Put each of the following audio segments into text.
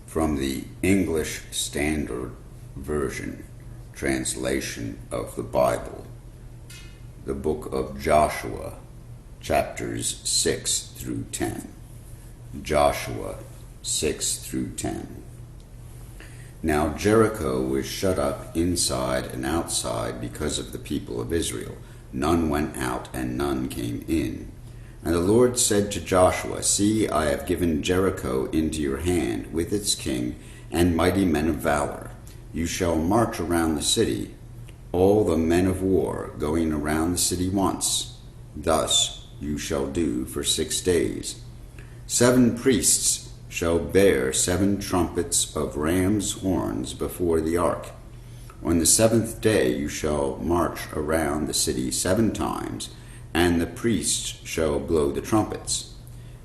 From the English Standard Version translation of the Bible, the book of Joshua, chapters 6 through 10. Joshua 6 through 10. Now Jericho was shut up inside and outside because of the people of Israel. None went out and none came in. And the Lord said to Joshua, See, I have given Jericho into your hand, with its king and mighty men of valor. You shall march around the city, all the men of war, going around the city once. Thus you shall do for 6 days. 7 priests shall bear 7 trumpets of ram's horns before the ark. On the 7th day you shall march around the city 7 times, and the priests shall blow the trumpets.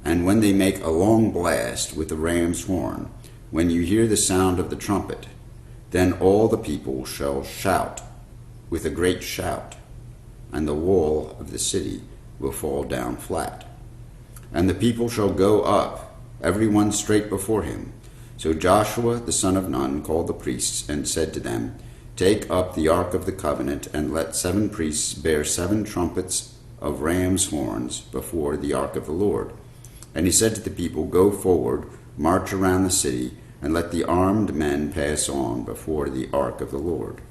And when they make a long blast with the ram's horn, when you hear the sound of the trumpet, then all the people shall shout with a great shout, and the wall of the city will fall down flat. And the people shall go up, every one straight before him. So Joshua the son of Nun called the priests and said to them, Take up the ark of the covenant, and let 7 priests bear 7 trumpets of ram's horns before the ark of the Lord. And he said to the people, Go forward, march around the city, and let the armed men pass on before the ark of the Lord.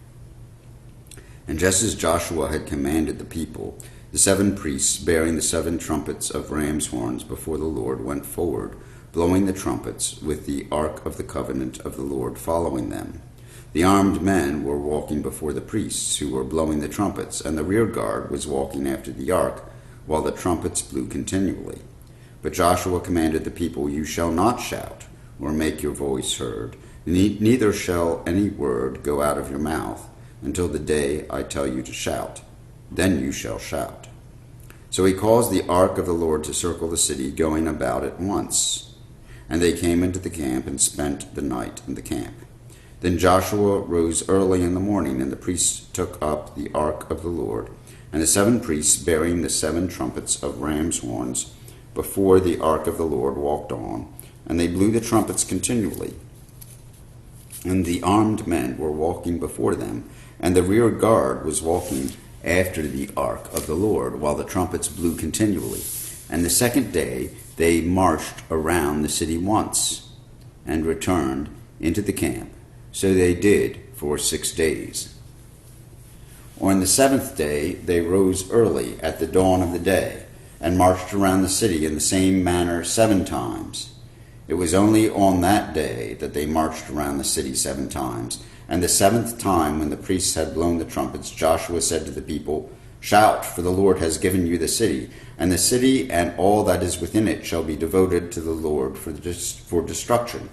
And just as Joshua had commanded the people, the 7 priests bearing the 7 trumpets of ram's horns before the Lord went forward, blowing the trumpets, with the ark of the covenant of the Lord following them. The armed men were walking before the priests, who were blowing the trumpets, and the rear guard was walking after the ark, while the trumpets blew continually. But Joshua commanded the people, You shall not shout, or make your voice heard, neither shall any word go out of your mouth, until the day I tell you to shout. Then you shall shout. So he caused the ark of the Lord to circle the city, going about it once. And they came into the camp and spent the night in the camp. Then Joshua rose early in the morning, and the priests took up the ark of the Lord, and the 7 priests bearing the 7 trumpets of ram's horns before the ark of the Lord walked on, and they blew the trumpets continually. And the armed men were walking before them, and the rear guard was walking after the ark of the Lord, while the trumpets blew continually. And the 2nd day they marched around the city once, and returned into the camp. So they did for 6 days. On the 7th day they rose early at the dawn of the day, and marched around the city in the same manner 7 times. It was only on that day that they marched around the city 7 times. And the 7th time, when the priests had blown the trumpets, Joshua said to the people, Shout, for the Lord has given you the city, and the city and all that is within it shall be devoted to the Lord for destruction.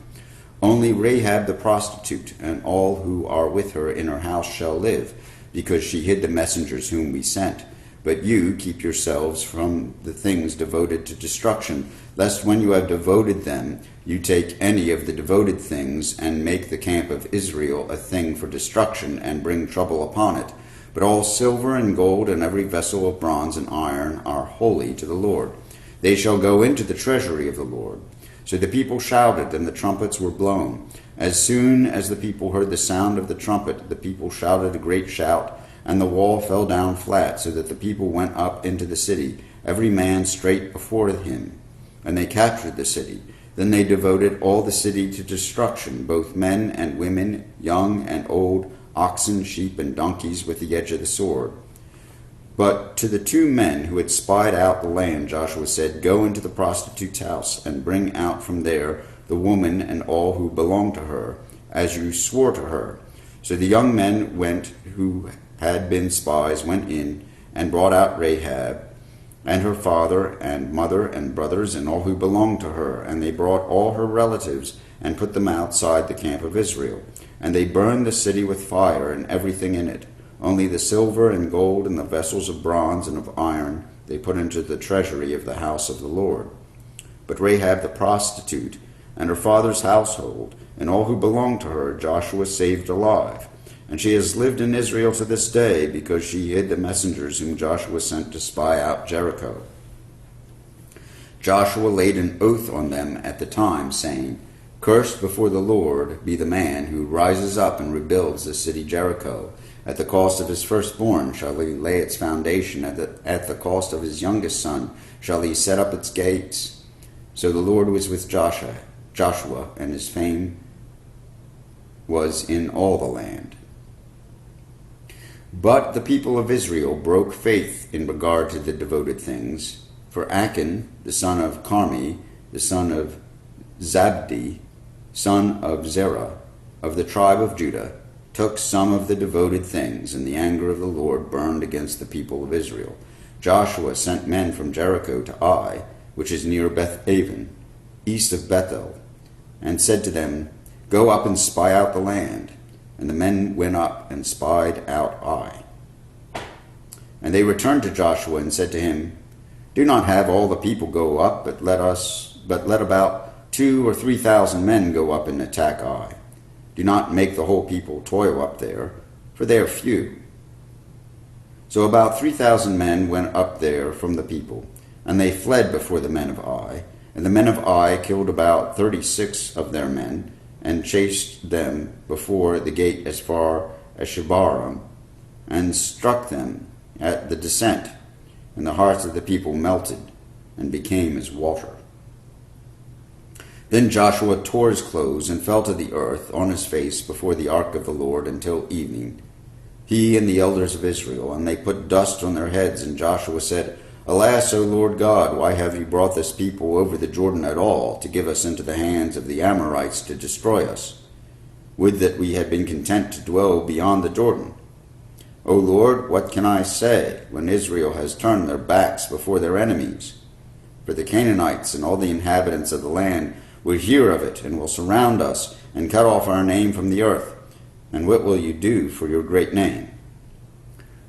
Only Rahab the prostitute and all who are with her in her house shall live, because she hid the messengers whom we sent. But you keep yourselves from the things devoted to destruction, lest when you have devoted them, you take any of the devoted things and make the camp of Israel a thing for destruction and bring trouble upon it. But all silver and gold and every vessel of bronze and iron are holy to the Lord. They shall go into the treasury of the Lord. So the people shouted, and the trumpets were blown. As soon as the people heard the sound of the trumpet, the people shouted a great shout, and the wall fell down flat, so that the people went up into the city, every man straight before him. And they captured the city. Then they devoted all the city to destruction, both men and women, young and old, oxen, sheep, and donkeys, with the edge of the sword. But to the 2 men who had spied out the land, Joshua said, Go into the prostitute's house, and bring out from there the woman and all who belong to her, as you swore to her. So the young men who had been spies went in, and brought out Rahab, and her father and mother and brothers, and all who belonged to her. And they brought all her relatives, and put them outside the camp of Israel. And they burned the city with fire, and everything in it. Only the silver and gold and the vessels of bronze and of iron they put into the treasury of the house of the Lord. But Rahab the prostitute and her father's household and all who belonged to her Joshua saved alive. And she has lived in Israel to this day, because she hid the messengers whom Joshua sent to spy out Jericho. Joshua laid an oath on them at the time, saying, Cursed before the Lord be the man who rises up and rebuilds the city Jericho. At the cost of his firstborn shall he lay its foundation. At the cost of his youngest son shall he set up its gates. So the Lord was with Joshua, and his fame was in all the land. But the people of Israel broke faith in regard to the devoted things. For Achan, the son of Carmi, the son of Zabdi, son of Zerah, of the tribe of Judah, took some of the devoted things, and the anger of the Lord burned against the people of Israel. Joshua sent men from Jericho to Ai, which is near Beth-aven, east of Bethel, and said to them, Go up and spy out the land. And the men went up and spied out Ai. And they returned to Joshua and said to him, Do not have all the people go up, but let about 2,000 or 3,000 men go up and attack Ai. Do not make the whole people toil up there, for they are few. So about 3,000 men went up there from the people, and they fled before the men of Ai. And the men of Ai killed about 36 of their men, and chased them before the gate as far as Shebarim, and struck them at the descent. And the hearts of the people melted, and became as water. Then Joshua tore his clothes, and fell to the earth on his face before the ark of the Lord until evening, he and the elders of Israel. And they put dust on their heads. And Joshua said, Alas, O Lord God, why have you brought this people over the Jordan at all, to give us into the hands of the Amorites to destroy us? Would that we had been content to dwell beyond the Jordan. O Lord, what can I say when Israel has turned their backs before their enemies? For the Canaanites and all the inhabitants of the land will hear of it, and will surround us, and cut off our name from the earth. And what will you do for your great name?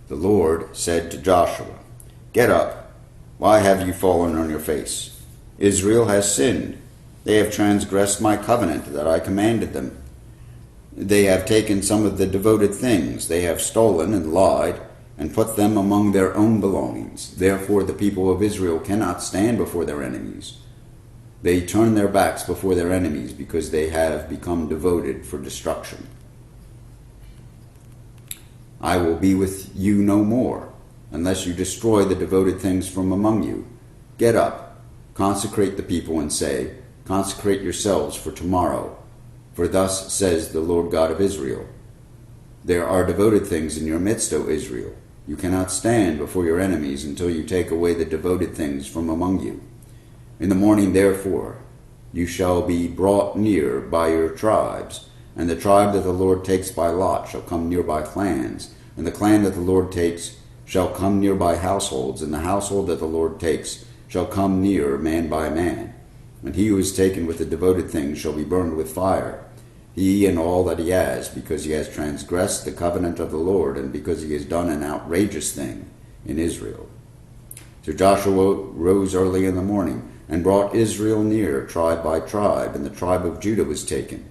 The Lord said to Joshua, Get up. Why have you fallen on your face? Israel has sinned. They have transgressed my covenant that I commanded them. They have taken some of the devoted things. They have stolen and lied, and put them among their own belongings. Therefore the people of Israel cannot stand before their enemies. They turn their backs before their enemies, because they have become devoted for destruction. I will be with you no more, unless you destroy the devoted things from among you. Get up, consecrate the people, and say, Consecrate yourselves for tomorrow. For thus says the Lord God of Israel, There are devoted things in your midst, O Israel. You cannot stand before your enemies until you take away the devoted things from among you. In the morning, therefore, you shall be brought near by your tribes, and the tribe that the Lord takes by lot shall come near by clans, and the clan that the Lord takes shall come near by households, and the household that the Lord takes shall come near man by man. And he who is taken with the devoted things shall be burned with fire, he and all that he has, because he has transgressed the covenant of the Lord, and because he has done an outrageous thing in Israel. So Joshua rose early in the morning, and brought Israel near, tribe by tribe, and the tribe of Judah was taken.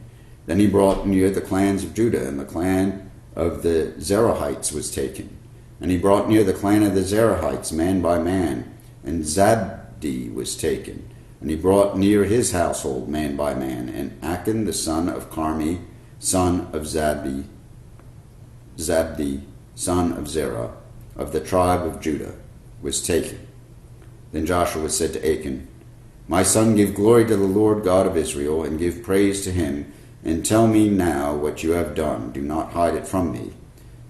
Then he brought near the clans of Judah, and the clan of the Zerahites was taken. And he brought near the clan of the Zerahites, man by man, and Zabdi was taken. And he brought near his household, man by man, and Achan the son of Carmi, son of Zabdi, son of Zerah, of the tribe of Judah, was taken. Then Joshua said to Achan, My son, give glory to the Lord God of Israel, and give praise to him, and tell me now what you have done. Do not hide it from me.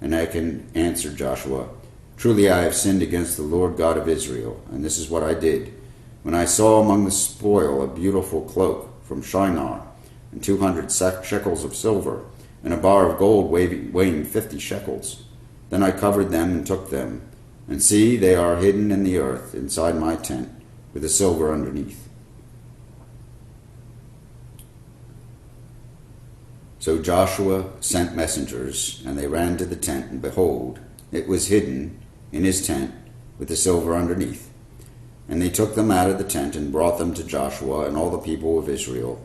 And Achan answered Joshua, Truly I have sinned against the Lord God of Israel, and this is what I did. When I saw among the spoil a beautiful cloak from Shinar, and 200 shekels of silver, and a bar of gold weighing 50 shekels, then I covered them and took them. And see, they are hidden in the earth inside my tent, with the silver underneath. So Joshua sent messengers, and they ran to the tent, and behold, it was hidden in his tent with the silver underneath. And they took them out of the tent, and brought them to Joshua and all the people of Israel,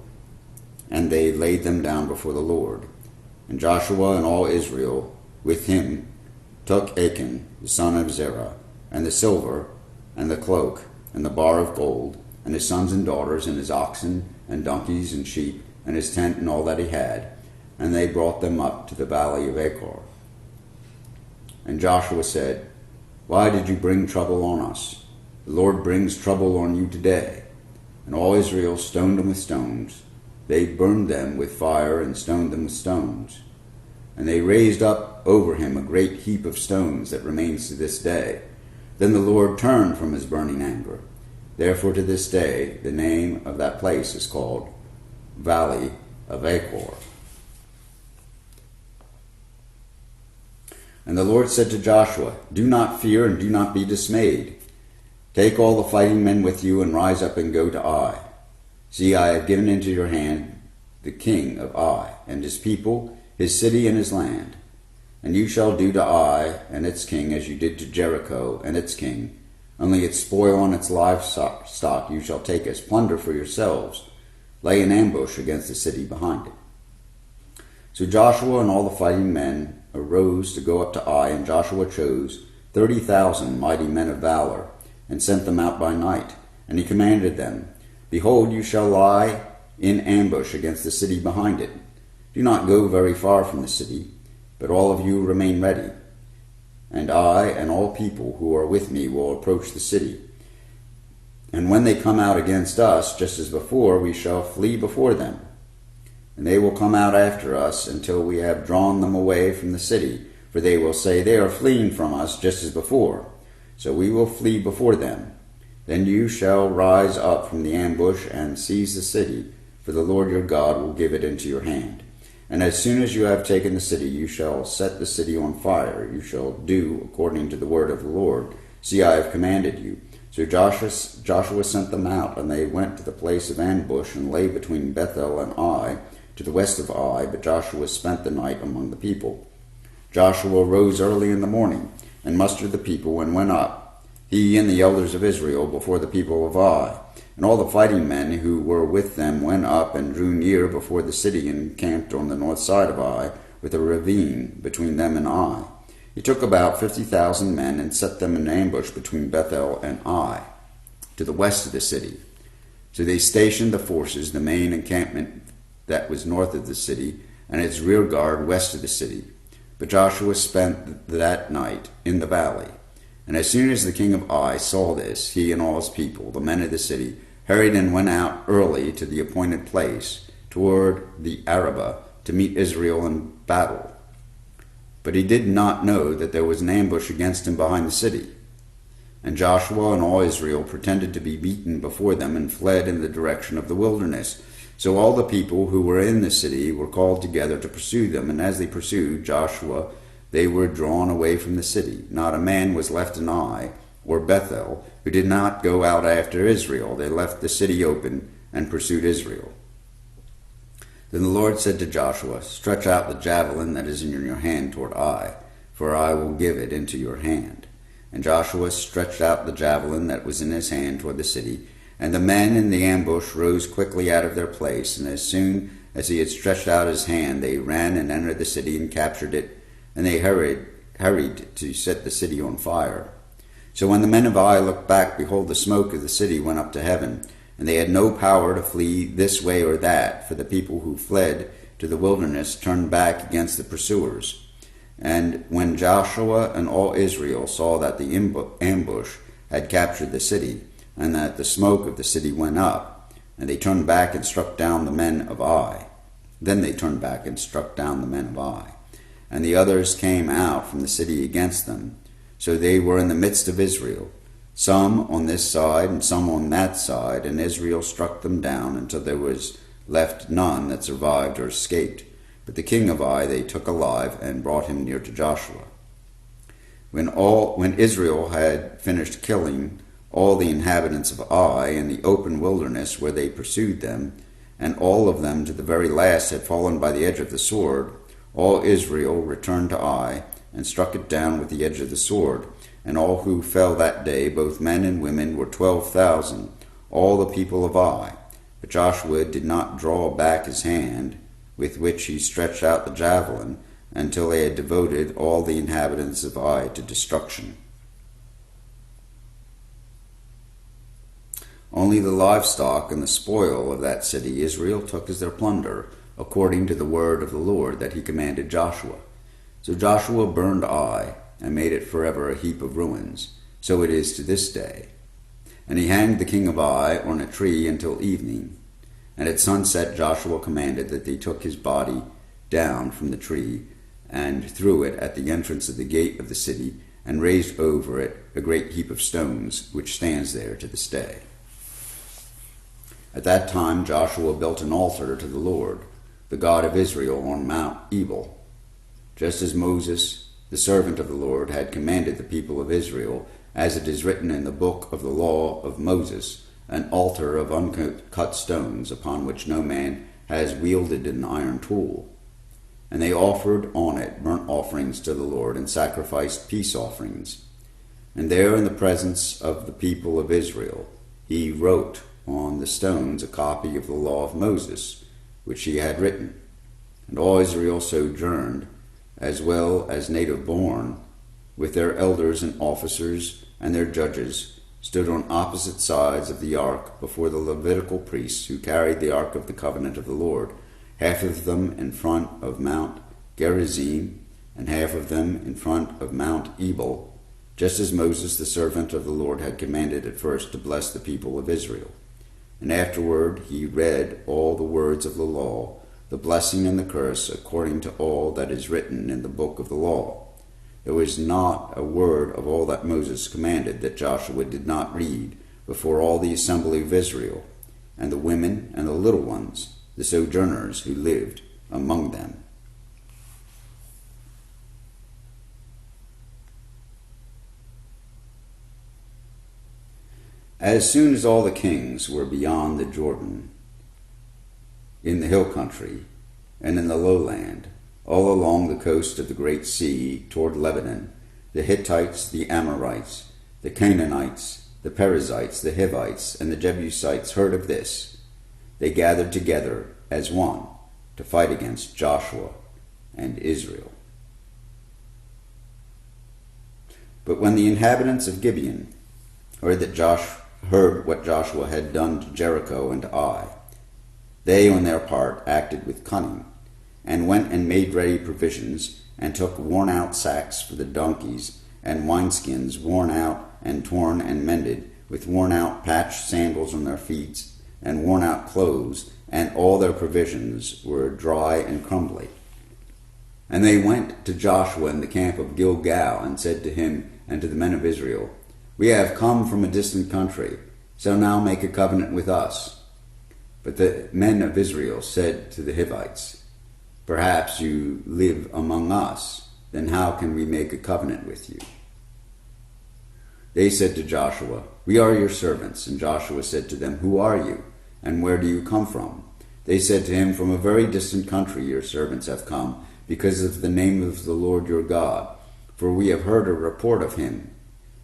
and they laid them down before the Lord. And Joshua and all Israel with him took Achan the son of Zerah, and the silver, and the cloak, and the bar of gold, and his sons and daughters, and his oxen, and donkeys and sheep, and his tent and all that he had, and they brought them up to the valley of Achor. And Joshua said, "Why did you bring trouble on us? The Lord brings trouble on you today." And all Israel stoned them with stones. They burned them with fire and stoned them with stones. And they raised up over him a great heap of stones that remains to this day. Then the Lord turned from his burning anger. Therefore to this day the name of that place is called Valley of Achor. And the Lord said to Joshua, "Do not fear and do not be dismayed. Take all the fighting men with you and rise up and go to Ai. See, I have given into your hand the king of Ai, and his people, his city, and his land. And you shall do to Ai and its king as you did to Jericho and its king. Only its spoil and its livestock you shall take as plunder for yourselves. Lay an ambush against the city behind it." So Joshua and all the fighting men arose to go up to Ai, and Joshua chose 30,000 mighty men of valor, and sent them out by night. And he commanded them, "Behold, you shall lie in ambush against the city behind it. Do not go very far from the city, but all of you remain ready. And I and all people who are with me will approach the city. And when they come out against us, just as before, we shall flee before them. And they will come out after us until we have drawn them away from the city, for they will say, 'They are fleeing from us just as before.' So we will flee before them. Then you shall rise up from the ambush and seize the city, for the Lord your God will give it into your hand. And as soon as you have taken the city, you shall set the city on fire. You shall do according to the word of the Lord. See, I have commanded you." So Joshua sent them out, and they went to the place of ambush and lay between Bethel and Ai, to the west of Ai, but Joshua spent the night among the people. Joshua rose early in the morning, and mustered the people, and went up, he and the elders of Israel, before the people of Ai. And all the fighting men who were with them went up and drew near before the city, and camped on the north side of Ai, with a ravine between them and Ai. He took about 50,000 men, and set them in ambush between Bethel and Ai, to the west of the city. So they stationed the forces, the main encampment that was north of the city, and its rear guard west of the city. But Joshua spent that night in the valley. And as soon as the king of Ai saw this, he and all his people, the men of the city, hurried and went out early to the appointed place, toward the Arabah, to meet Israel in battle. But he did not know that there was an ambush against him behind the city. And Joshua and all Israel pretended to be beaten before them, and fled in the direction of the wilderness. So all the people who were in the city were called together to pursue them, and as they pursued Joshua, they were drawn away from the city. Not a man was left in Ai or Bethel who did not go out after Israel. They left the city open and pursued Israel. Then the Lord said to Joshua, "Stretch out the javelin that is in your hand toward Ai, for I will give it into your hand." And Joshua stretched out the javelin that was in his hand toward the city, and the men in the ambush rose quickly out of their place, and as soon as he had stretched out his hand, they ran and entered the city and captured it, and they hurried to set the city on fire. So when the men of Ai looked back, behold, the smoke of the city went up to heaven, and they had no power to flee this way or that, for the people who fled to the wilderness turned back against the pursuers. And when Joshua and all Israel saw that the ambush had captured the city, and that the smoke of the city went up, and they turned back and struck down the men of Ai. Then they turned back and struck down the men of Ai. And the others came out from the city against them. So they were in the midst of Israel, some on this side and some on that side, and Israel struck them down until there was left none that survived or escaped. But the king of Ai they took alive and brought him near to Joshua. When Israel had finished killing all the inhabitants of Ai in the open wilderness where they pursued them, and all of them to the very last had fallen by the edge of the sword, all Israel returned to Ai, and struck it down with the edge of the sword. And all who fell that day, both men and women, were 12,000, all the people of Ai. But Joshua did not draw back his hand, with which he stretched out the javelin, until they had devoted all the inhabitants of Ai to destruction. Only the livestock and the spoil of that city Israel took as their plunder, according to the word of the Lord that he commanded Joshua. So Joshua burned Ai, and made it forever a heap of ruins. So it is to this day. And he hanged the king of Ai on a tree until evening. And at sunset Joshua commanded that they took his body down from the tree, and threw it at the entrance of the gate of the city, and raised over it a great heap of stones, which stands there to this day. At that time Joshua built an altar to the Lord, the God of Israel, on Mount Ebal, just as Moses, the servant of the Lord, had commanded the people of Israel, as it is written in the book of the law of Moses, an altar of uncut stones, upon which no man has wielded an iron tool. And they offered on it burnt offerings to the Lord, and sacrificed peace offerings. And there, in the presence of the people of Israel, he wrote on the stones a copy of the law of Moses, which he had written. And all Israel sojourned, as well as native born, with their elders and officers and their judges, stood on opposite sides of the ark before the Levitical priests who carried the ark of the covenant of the Lord, half of them in front of Mount Gerizim, and half of them in front of Mount Ebal, just as Moses the servant of the Lord had commanded at first to bless the people of Israel. And afterward he read all the words of the law, the blessing and the curse, according to all that is written in the book of the law. There was not a word of all that Moses commanded that Joshua did not read before all the assembly of Israel, and the women and the little ones, the sojourners who lived among them. As soon as all the kings were beyond the Jordan, in the hill country and in the lowland, all along the coast of the great sea toward Lebanon, the Hittites, the Amorites, the Canaanites, the Perizzites, the Hivites, and the Jebusites heard of this, they gathered together as one to fight against Joshua and Israel. But when the inhabitants of Gibeon heard what Joshua had done to Jericho and to Ai, they on their part acted with cunning, and went and made ready provisions, and took worn-out sacks for the donkeys, and wineskins worn out and torn and mended, with worn-out patched sandals on their feet, and worn-out clothes, and all their provisions were dry and crumbly. And they went to Joshua in the camp of Gilgal, and said to him and to the men of Israel, We have come from a distant country, so now make a covenant with us. But the men of Israel said to the Hivites, Perhaps you live among us, then how can we make a covenant with you? They said to Joshua, We are your servants. And Joshua said to them, Who are you, and where do you come from? They said to him, From a very distant country your servants have come, because of the name of the Lord your God. For we have heard a report of him,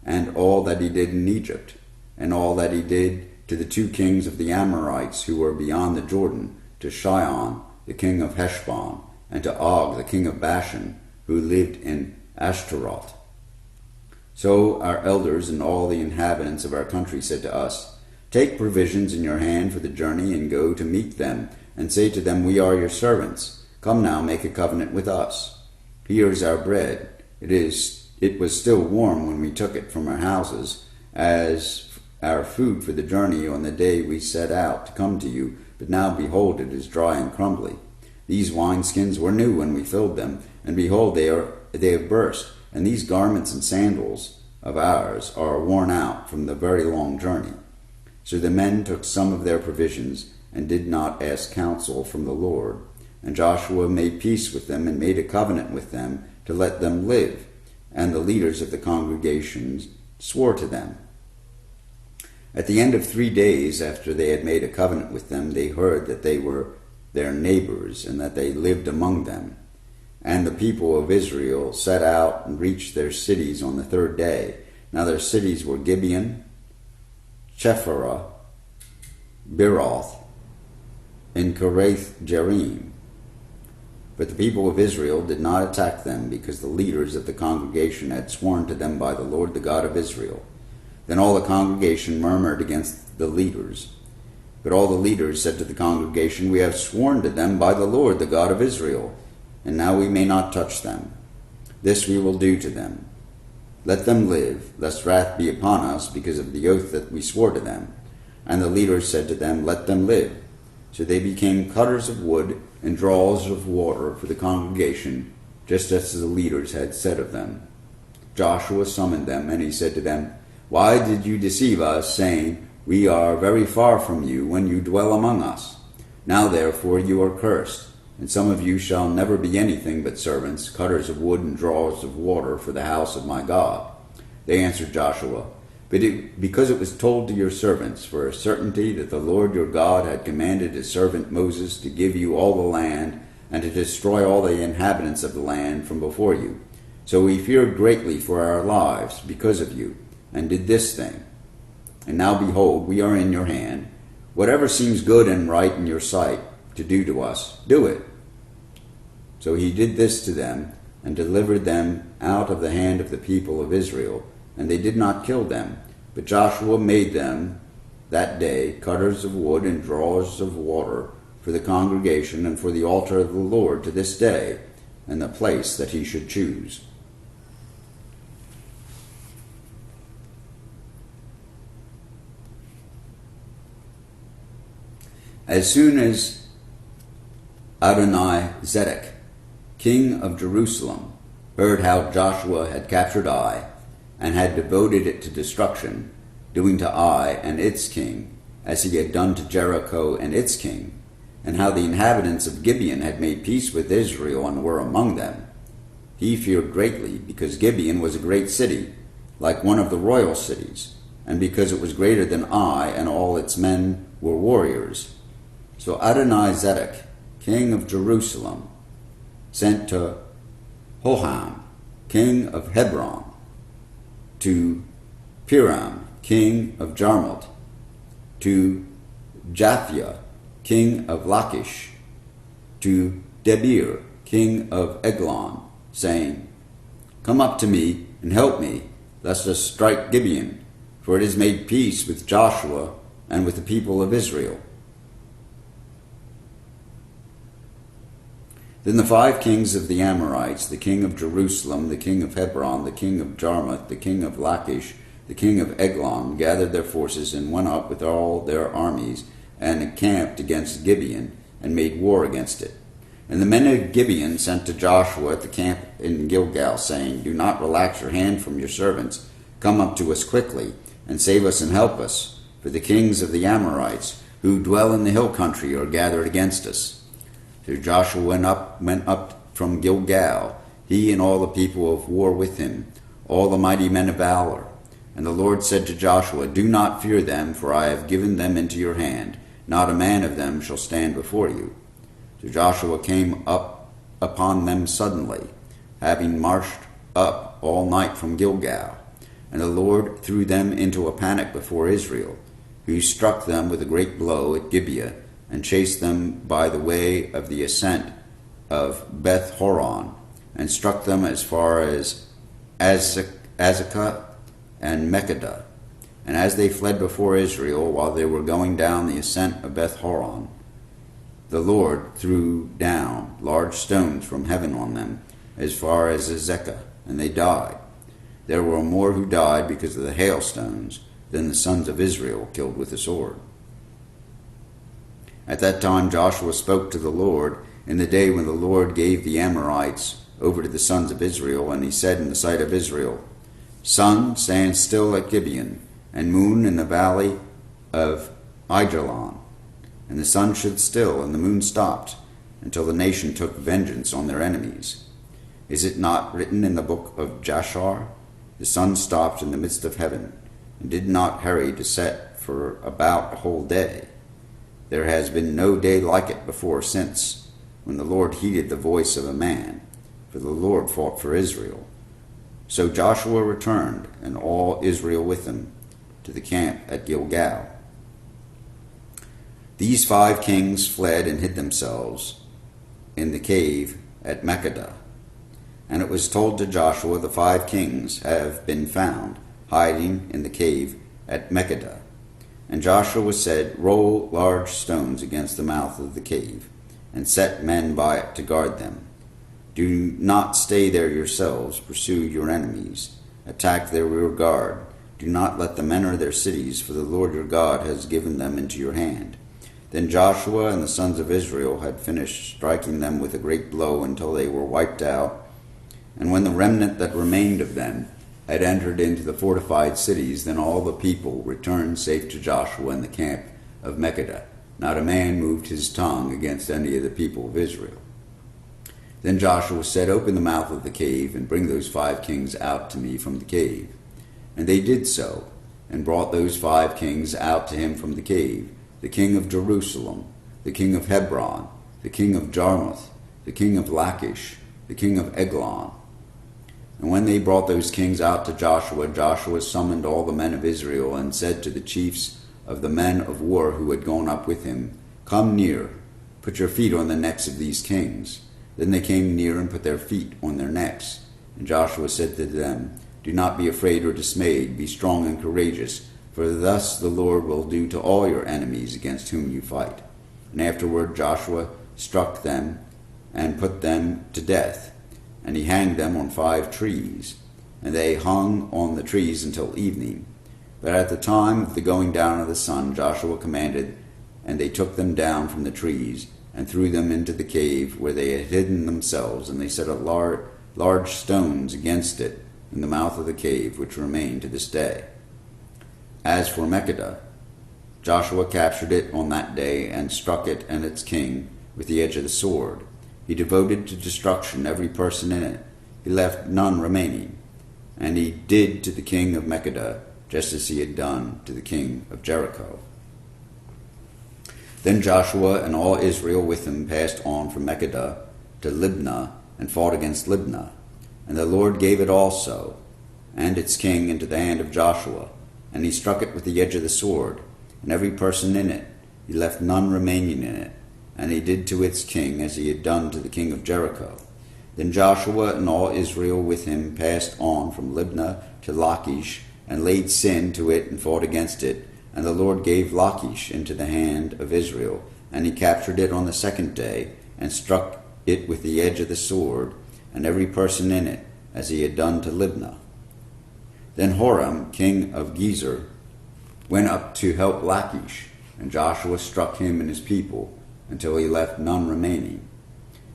and all that he did in Egypt, and all that he did to the 2 kings of the Amorites who were beyond the Jordan, to Sihon, the king of Heshbon, and to Og, the king of Bashan, who lived in Ashtaroth. So our elders and all the inhabitants of our country said to us, Take provisions in your hand for the journey, and go to meet them, and say to them, We are your servants. Come now, make a covenant with us. Here is our bread. It was still warm when we took it from our houses, as our food for the journey on the day we set out to come to you, but now behold, it is dry and crumbly. These wineskins were new when we filled them, and behold, they have burst, and these garments and sandals of ours are worn out from the very long journey. So the men took some of their provisions, and did not ask counsel from the Lord. And Joshua made peace with them, and made a covenant with them to let them live. And the leaders of the congregations swore to them. At the end of 3 days after they had made a covenant with them, they heard that they were their neighbors, and that they lived among them. And the people of Israel set out and reached their cities on the 3rd day. Now their cities were Gibeon, Chephirah, Beeroth, and Kiriath Jearim. But the people of Israel did not attack them, because the leaders of the congregation had sworn to them by the Lord, the God of Israel. Then all the congregation murmured against the leaders. But all the leaders said to the congregation, "We have sworn to them by the Lord, the God of Israel, and now we may not touch them. This we will do to them. Let them live, lest wrath be upon us because of the oath that we swore to them." And the leaders said to them, "Let them live." So they became cutters of wood and drawers of water for the congregation, just as the leaders had said of them. Joshua summoned them, and he said to them, "Why did you deceive us, saying, 'We are very far from you,' when you dwell among us? Now therefore you are cursed, and some of you shall never be anything but servants, cutters of wood and drawers of water for the house of my God." They answered Joshua, because it was told to your servants for a certainty that the Lord your God had commanded his servant Moses to give you all the land, and to destroy all the inhabitants of the land from before you. So we feared greatly for our lives because of you, and did this thing. And now behold, we are in your hand. Whatever seems good and right in your sight to do to us, do it. So he did this to them, and delivered them out of the hand of the people of Israel, and they did not kill them. But Joshua made them that day cutters of wood and drawers of water for the congregation and for the altar of the Lord to this day, and the place that he should choose. As soon as Adoni-Zedek, king of Jerusalem, heard how Joshua had captured Ai, and had devoted it to destruction, doing to Ai and its king, as he had done to Jericho and its king, and how the inhabitants of Gibeon had made peace with Israel and were among them, he feared greatly, because Gibeon was a great city, like one of the royal cities, and because it was greater than Ai, and all its men were warriors. So Adoni-Zedek, king of Jerusalem, sent to Hoham, king of Hebron, to Piram, king of Jarmuth, to Japhia, king of Lachish, to Debir, king of Eglon, saying, "Come up to me and help me, lest us strike Gibeon, for it has made peace with Joshua and with the people of Israel." Then the 5 kings of the Amorites, the king of Jerusalem, the king of Hebron, the king of Jarmuth, the king of Lachish, the king of Eglon, gathered their forces and went up with all their armies and encamped against Gibeon and made war against it. And the men of Gibeon sent to Joshua at the camp in Gilgal, saying, "Do not relax your hand from your servants. Come up to us quickly and save us and help us, for the kings of the Amorites who dwell in the hill country are gathered against us." So Joshua went up from Gilgal, he and all the people of war with him, all the mighty men of valor. And the Lord said to Joshua, "Do not fear them, for I have given them into your hand. Not a man of them shall stand before you." So Joshua came up upon them suddenly, having marched up all night from Gilgal. And the Lord threw them into a panic before Israel, who struck them with a great blow at Gibeah, and chased them by the way of the ascent of Beth Horon, and struck them as far as Azekah and Mekkedah. And as they fled before Israel, while they were going down the ascent of Beth Horon, the Lord threw down large stones from heaven on them, as far as Azekah, and they died. There were more who died because of the hailstones than the sons of Israel killed with the sword. At that time Joshua spoke to the Lord in the day when the Lord gave the Amorites over to the sons of Israel, and he said in the sight of Israel, "Sun, stand still at Gibeon, and moon in the valley of Aijalon." And the sun stood still, and the moon stopped, until the nation took vengeance on their enemies. Is it not written in the book of Jashar? The sun stopped in the midst of heaven, and did not hurry to set for about a whole day. There has been no day like it before or since, when the Lord heeded the voice of a man, for the Lord fought for Israel. So Joshua returned, and all Israel with him, to the camp at Gilgal. These 5 kings fled and hid themselves in the cave at Mekkedah. And it was told to Joshua, "The 5 kings have been found hiding in the cave at Mekkedah." And Joshua said, Roll large stones against the mouth of the cave, and set men by it to guard them. Do not stay there yourselves, pursue your enemies, attack their rear guard. Do not let them enter their cities, for the Lord your God has given them into your hand. Then Joshua and the sons of Israel had finished striking them with a great blow until they were wiped out. And when the remnant that remained of them had entered into the fortified cities, then all the people returned safe to Joshua in the camp of Makkedah. Not a man moved his tongue against any of the people of Israel. Then Joshua said, Open the mouth of the cave, and bring those 5 kings out to me from the cave. And they did so, and brought those 5 kings out to him from the cave, the king of Jerusalem, the king of Hebron, the king of Jarmuth, the king of Lachish, the king of Eglon. And when they brought those kings out to Joshua, Joshua summoned all the men of Israel, and said to the chiefs of the men of war who had gone up with him, Come near, put your feet on the necks of these kings. Then they came near and put their feet on their necks. And Joshua said to them, Do not be afraid or dismayed, be strong and courageous, for thus the Lord will do to all your enemies against whom you fight. And afterward Joshua struck them and put them to death. And he hanged them on 5 trees, and they hung on the trees until evening. But at the time of the going down of the sun, Joshua commanded, and they took them down from the trees, and threw them into the cave where they had hidden themselves, and they set large stones against it in the mouth of the cave, which remain to this day. As for Makkedah, Joshua captured it on that day, and struck it and its king with the edge of the sword. He devoted to destruction every person in it. He left none remaining. And he did to the king of Makkedah just as he had done to the king of Jericho. Then Joshua and all Israel with him passed on from Makkedah to Libnah, and fought against Libnah. And the Lord gave it also, and its king, into the hand of Joshua. And he struck it with the edge of the sword, and every person in it. He left none remaining in it. And he did to its king as he had done to the king of Jericho. Then Joshua and all Israel with him passed on from Libnah to Lachish, and laid sin to it, and fought against it. And the Lord gave Lachish into the hand of Israel, and he captured it on the 2nd day, and struck it with the edge of the sword, and every person in it, as he had done to Libnah. Then Horam, king of Gezer, went up to help Lachish, and Joshua struck him and his people, until he left none remaining.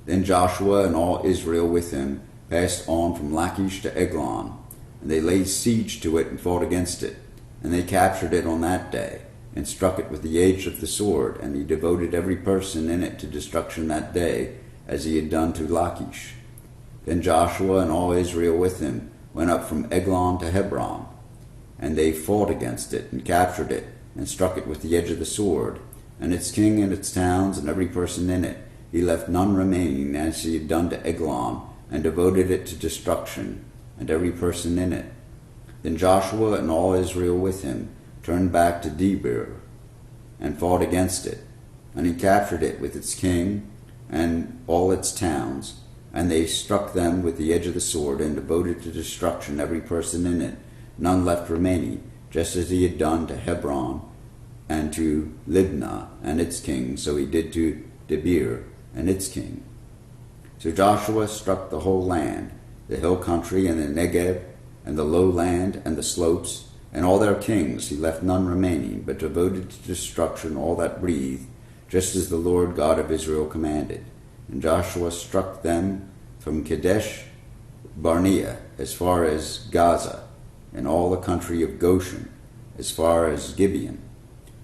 Then Joshua and all Israel with him passed on from Lachish to Eglon, and they laid siege to it and fought against it. And they captured it on that day, and struck it with the edge of the sword, and he devoted every person in it to destruction that day, as he had done to Lachish. Then Joshua and all Israel with him went up from Eglon to Hebron, and they fought against it, and captured it, and struck it with the edge of the sword, and its king and its towns, and every person in it. He left none remaining, as he had done to Eglon, and devoted it to destruction, and every person in it. Then Joshua and all Israel with him turned back to Debir, and fought against it. And he captured it with its king and all its towns, and they struck them with the edge of the sword, and devoted to destruction every person in it, none left remaining, just as he had done to Hebron, and to Libnah and its king, so he did to Debir and its king. So Joshua struck the whole land, the hill country and the Negev, and the lowland and the slopes, and all their kings. He left none remaining, but devoted to destruction all that breathed, just as the Lord God of Israel commanded. And Joshua struck them from Kadesh Barnea as far as Gaza, and all the country of Goshen as far as Gibeon.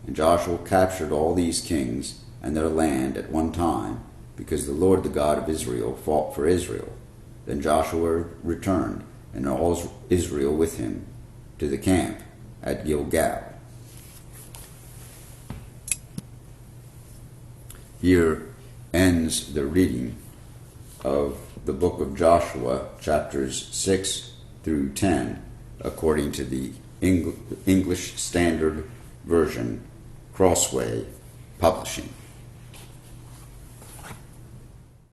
And Joshua captured all these kings and their land at one time, because the Lord the God of Israel fought for Israel. Then Joshua returned, and all Israel with him, to the camp at Gilgal. Here ends the reading of the book of Joshua, chapters 6 through 10, according to the English Standard Version, Crossway Publishing.